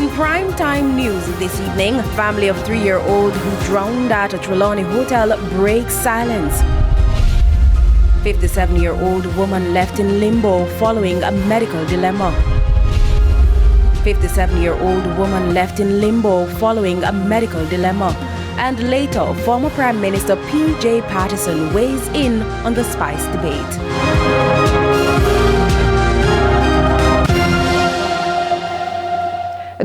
In primetime news this evening, family of 3-year-old who drowned at a Trelawney hotel breaks silence. 57-year-old woman left in limbo following a medical dilemma. 57-year-old woman left in limbo following a medical dilemma. And later, former Prime Minister P.J. Patterson weighs in on the spice debate.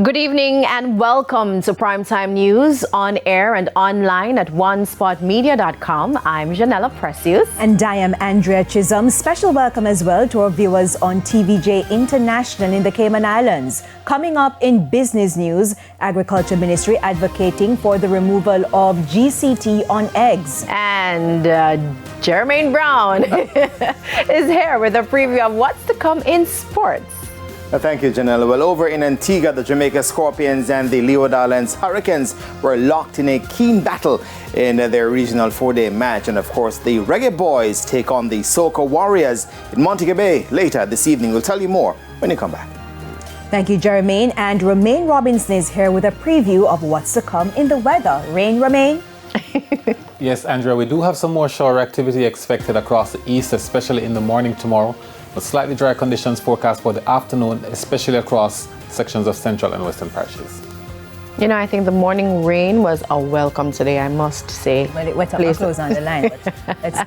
Good evening and welcome to Primetime News on air and online at onespotmedia.com. I'm Janella Precious. And I am Andrea Chisholm. Special welcome as well to our viewers on TVJ International in the Cayman Islands. Coming up in business news, Agriculture Ministry advocating for the removal of GCT on eggs. And Jermaine Brown is here with a preview of what's to come in sports. Thank you, Janelle. Well, over in Antigua, the Jamaica Scorpions and the Leeward Islands Hurricanes were locked in a keen battle in their regional 4-day match. And of course, the Reggae Boys take on the Soca Warriors in Montego Bay later this evening. We'll tell you more when you come back. Thank you, Jermaine. And Romaine Robinson is here with a preview of what's to come in the weather. Romaine? Yes, Andrea, we do have some more shower activity expected across the east, especially in the morning tomorrow. But slightly dry conditions forecast for the afternoon, especially across sections of central and western parishes. You know, I think the morning rain was a welcome today, I must say. Well, it wet up my clothes on the line. But let's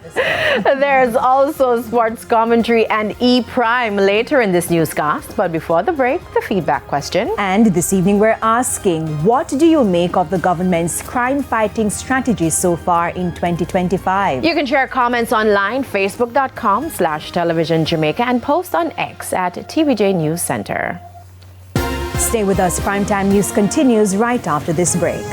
There's also sports commentary and E-Prime later in this newscast. But before the break, the feedback question. And this evening we're asking, what do you make of the government's crime-fighting strategy so far in 2025? You can share comments online, facebook.com/television Jamaica, and post on X at TVJ News Center. Stay with us. Primetime News continues right after this break.